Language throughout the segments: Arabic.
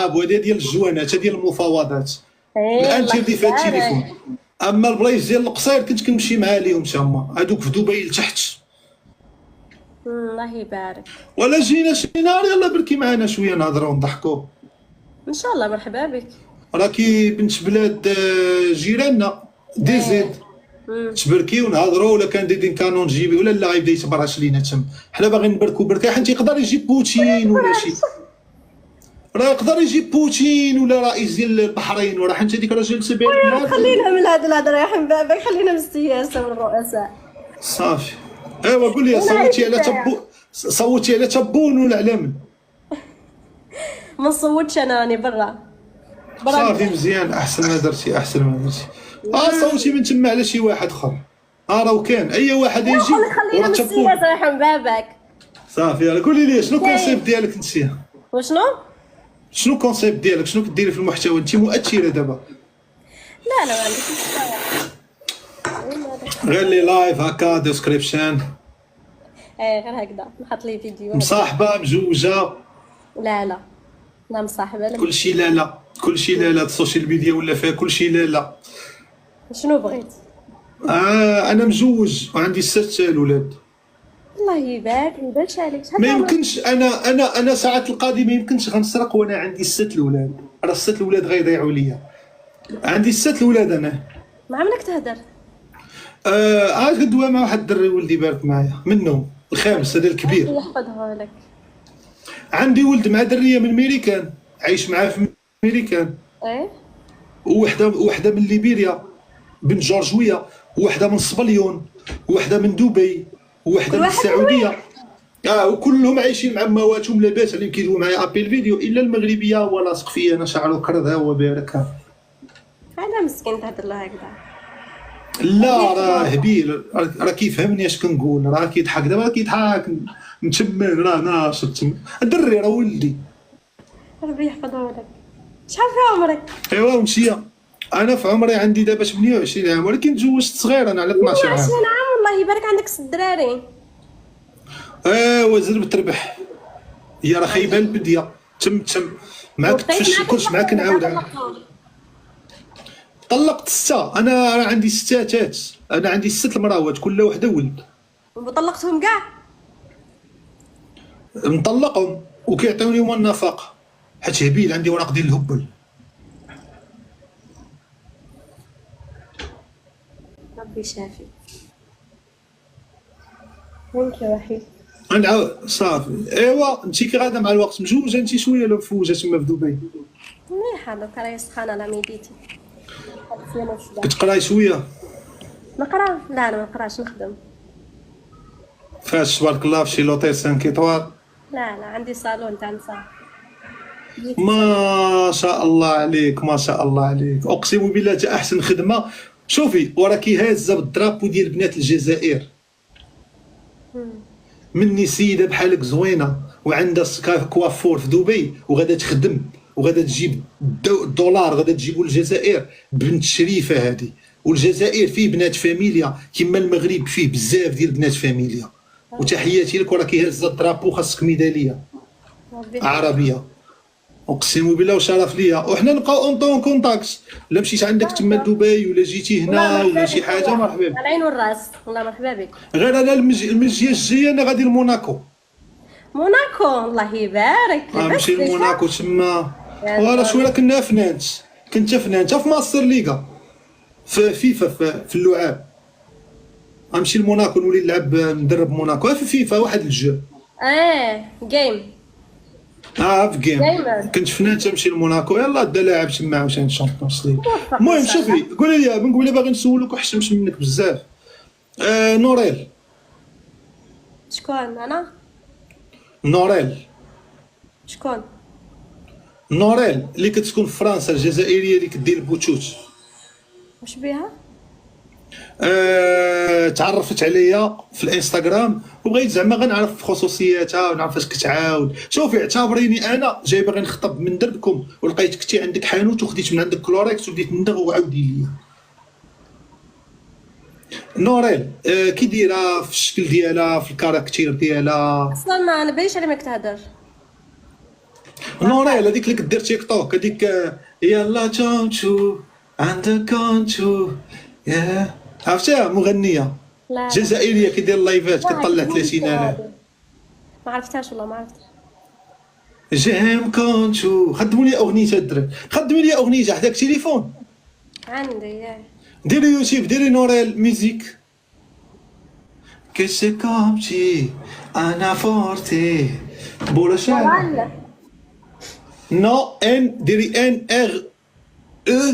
الصحاب وهذه ديال الجوانات ديال المفاوضات. الان الله تيردي فيها يبارك. التليفون. اما البلايص ديال القصير كنت كنمشي مع ليهم تما هذوك في دبي لتحت. الله يبارك. ولا جينا شي نهار يلا بركي معنا شويه نهضروا ونضحكوا. ان شاء الله مرحبا بك. راكي بنت بلاد جيراننا دي زيد تبركي ونهضروا. ولا كان ديدين كانون جيبي ولا لا غيبدا يتبرش لينا تم. حنا باغيين نبركوا بركه حيت يقدر يجيب بوتين ولا شي. راه يقدر يجيب بوتين ولا رئيس ديال البحرين وراه حيت هذيك راه جالسه بين خلينا من هاد الهضره يا حبابك، خلينا من السياسه والرؤساء. صافي. ايوا قول لي صوتي على تبون ولا على من؟ ما نصوتش انا راني برا. صافي مزيان. احسن ما درتي احسن ما درتي. صوتي من تما على شي واحد اخر. راه كان اي واحد يجي خلينا من السياسه يا حبابك. صافي يلا قولي لي شنو الكونسيبت ديالك انت؟ وشنو؟ شنو الكونسيبت ديالك؟ شنو كديري في المحتوى؟ انت مؤثره دابا. لا لا ما عنديش. غير لي لايف هكا ديسكريبشن. غير هكذا نحط لي فيديو. مصاحبه مزوجه؟ لا لا لا مصاحبه لا. كلشي لا لا كلشي لا لا. السوشيال ميديا ولا فيها كلشي لا لا. شنو بغيت؟ انا مزوج وعندي 6 الاولاد. الله يبارك. ما يبانش عليك. ما يمكنش انا ساعات القاضي ما يمكنش غنسرق وانا عندي 6 الاولاد. راه 6 الاولاد غيضيعوا ليا. عندي 6 الاولاد انا. ما عمرك تهدر؟ عاد غدوه مع واحد الدري ولدي بارك معايا منهم الخامس هذا الكبير. يحفظها لك. عندي ولد مع دريه من ميريكان عايش معاه في ميريكان. وحده من ليبيريا بنت جورجويه، وحده من صبليون، وحده من دبي، وحده من السعوديه. وكلهم عايشين مع مواتهم لاباس عليهم كيدويو معايا ابيل فيديو الا المغربيه هو لاصق فيا انا شعره كرد ها هو بارك. هذا مسكين تهدر له هكذا. لا راه هبيل راه كيفهمني اش كنقول. راه كيضحك دابا كيضحك متمن راه ناشط. الدري راه ولدي. ربي يحفظه لك. شحال في عمرك؟ ايوا مشيه. انا في عمري عندي دابا 28 عام ولكن تزوجت صغير انا على 12 عام. 20 عام والله يبارك. عندك 6 دراري. ايوا زربت تربح. هي راه خايبه البديه. تم معاك تفشل كلشي معاك نعاود. طلقت 6. انا راه عندي 6 تات. انا عندي 6 المراوات كل وحده ولد. وطلقتهم كاع؟ مطلقهم وكيعطيوني النفقه حيت هبيل عندي ورق ديال الهبل. ربي شافي. وانت يا وحيد؟ نعاود صافي. ايوا انت كي غادا مع الوقت مزوجه انت شويه ولا مفوجه تما في دبي؟ مليحه دوكا راهي سخانه على ميديتي. كتقراي شويه؟ نقرا؟ لا انا ما نقراش نخدم. فاش تبارك الله في شي لوطيل 5 ايطوال؟ لا لا عندي صالون تاع نساء. ما شاء الله عليك ما شاء الله عليك. اقسم بالله تا احسن خدمه. شوفي وراكي هازه بالدرابو ديال بنات الجزائر. مني سيده بحالك زوينه وعندها كوافور في دبي وغادا تخدم وغادا تجيب الدولار غادا تجيبو للجزائر. بنت شريفه هذه. والجزائر فيه بنات فاميليا كما المغرب فيه بزاف ديال بنات فاميليا. وتحياتي لك وراكي هازه الدرابو خاصك ميداليه عربيه. اقسم بالله وشرف ليا. وحنا نبقاو اون كونتاكت. لا مشيت عندك تما دبي ولا جيتي هنا ولا شي حاجه مرحبا بك. على العين والراس والله مرحبا بك. غير انا المجيه الجايه انا غادي لموناكو. موناكو الله يبارك. نمشي لموناكو تما. وراه شويه كنا فنانت. كنت فنانت في ماستر ليغا في فيفا في اللعاب. غنمشي لموناكو نولي نلعب ندرب موناكو في فيفا واحد الجو. جيم. في جيم. كنت فنان تمشي لموناكو يلا دا لاعب تما عاوتاني الشامبيونز ليغ. المهم شوفي قولي لي من قبيله باغي نسولك وحشمش منك بزاف. نوريل. شكون انا؟ نوريل. شكون؟ نوريل اللي كتكون في فرنسا الجزائريه اللي كدير البوتوت. واش بيها؟ تعرفت عليا في الانستغرام وبغيت زعما غنعرف خصوصياتها ونعرف فاش كتعاود. شوفي اعتبريني انا جاي باغي نخطب من دربكم ولقيتك كنتي عندك حانوت وخديت من عندك كلوريكس وبديت ندغ وعاودي ليا. نوريل كي دايره في الشكل ديالها في الكاركتير ديالها؟ اصلا ما نبانش على ماك تهدر. نوريل هذيك اللي كدير تيك توك هذيك يلا تشونشو عندك كونشو يا عرفتها مغنيه لا جزائريه كيدير لايفات كطلع 30000 ما عرفتهاش والله ما عرفتها. جيم كونشو خدموا لي اغنيه الدراري خدموا لي اغنيه حداك تليفون عندي ياه. ديري يوتيوب ديري نوريل ميوزيك كيسي كومتي انا فورتي بولا شعر والله نو ان ديري ان ار او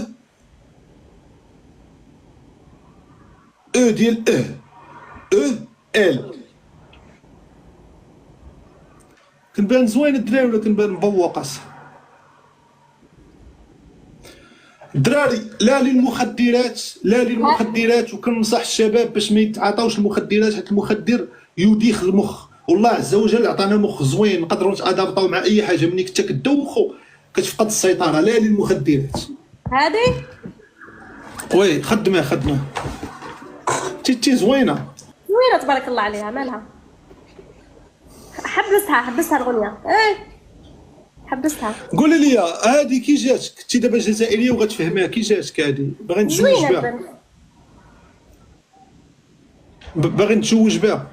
او ديال او ال كنبان زوين الدراري ولا كنبان مبوقص الدراري لا للمخدرات لا للمخدرات وكننصح الشباب باش ما يتعاطاوش المخدرات حيت المخدر يديخ المخ والله عز وجل عطانا مخ زوين نقدروا نتادابطاو مع اي حاجه ملي كنت كدوخو كتفقد السيطره لا للمخدرات هذه وي خدمه تي زوينه زوينه تبارك الله عليها. مالها؟ حبستها الاغنيه. ايه حبستها. قولي لي هادي كي جاتك كنتي دابا جزائريه وغتفهميها كي جاتك هادي باغي نتزوج زوينه بها البنت. باغي نتزوج بها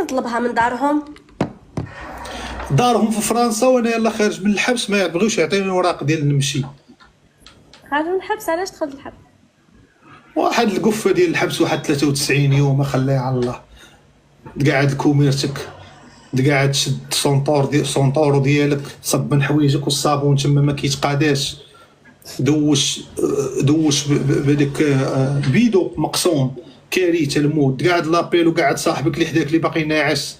يطلبها من دارهم. دارهم في فرنسا وانا يلا خارج من الحبس ما يبغيوش يعطيوني الوراق ديال نمشي خارج من الحبس؟ علاش دخلت الحبس؟ واحد القفه ديال الحبس واحد 93 يوم خليها على الله تقعد كوميرتك تقعد تشد سونطورو ديالك صب من حوايجك والصابون تما ما كيتقاداش دوش بهذاك بيدو مقسوم كارثه الموت تقعد لابيل وقعد صاحبك اللي حداك اللي باقي ناعس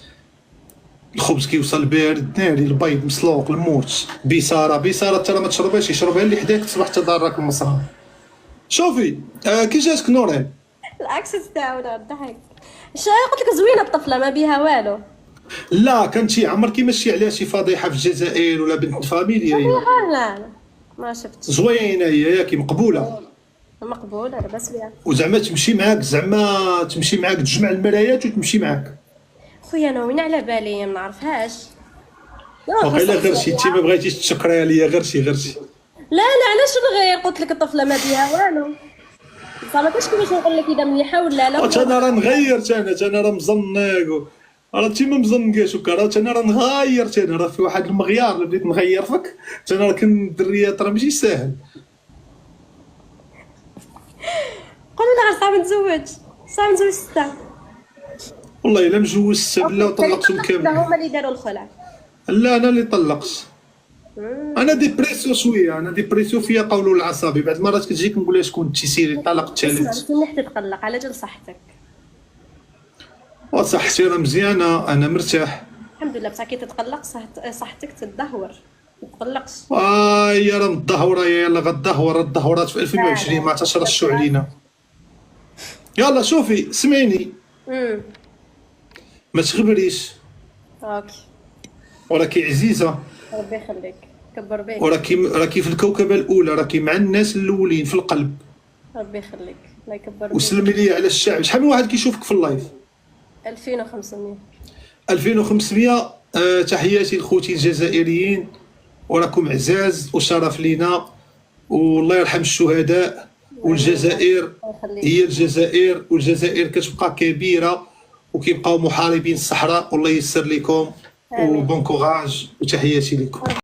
الخبز كيوصل بارد ناري البيض مسلوق الموت بيساره ترى ما تشربهاش يشربها اللي حداك تصبح تضرك المصران. شوفي كي جاتك نورين العكس تاعنا الضحك. قلت لك زوينه الطفله ما بيها والو. لا كنتي عمرك ماشي عليها شي فضيحه في الجزائر ولا بنت فاميليا هي لا ما شفتش. زوينه هي ياكي مقبوله مقبوله لاباس بها. وزعما تمشي معاك زعما تمشي معاك تجمع المرايات وتمشي معاك خويا انا وين على بالي ما نعرفهاش. وقيلا غيرشي انت ما بغيتيش تشكريها ليا غيرشي لا علاش نغير؟ قلت لك الطفله ما بيها والو. ما كاش كيفاش نقول لك اذا مليحه ولا لا. انا راه نغير انا راه مزنق راه انت ما مزنقاش وكا انا راه نغير انا راه في واحد المغيار اللي بديت نغير فيك انا راه الدريات راه ماشي ساهل. قولوا لنا غير صعب نتزوج ستة. والله الا مجوز ستة بالله وطلقتهم كاملين. هما اللي داروا الخلع. لا انا اللي طلقت. انا ديبريسيو شويه انا ديبريسيو فيا قولوا العصبي بعض المرات كتجيك نقول لها شكون تيسيري طلق الثالث. مليح تتطلق على جال صحتك. وصحتي راه مزيانه انا مرتاح الحمد لله. بصح كي تتقلق صحتك تدهور. ما تقلقش. يا راه مدهوره يلا غدهور الدهورات في 2020 ما تشرشوا علينا. يلا شوفي سمعيني ما تغبريش اوكي وراكي عزيزه ربي يخليك كبر بيك. راكي في الكوكبه الاولى راكي مع الناس الاولين في القلب. ربي يخليك الله يكبر بيك. وسلمي لي على الشعب. شحال من واحد كيشوفك في اللايف؟ 2500. 2500 تحياتي لخوتي الجزائريين وراكم عزاز وشرف لينا والله يرحم الشهداء. والجزائر هي الجزائر والجزائر كتبقى كبيره وكيبقاو محاربين الصحراء والله ييسر لكم وبون كوراج وتحياتي لكم.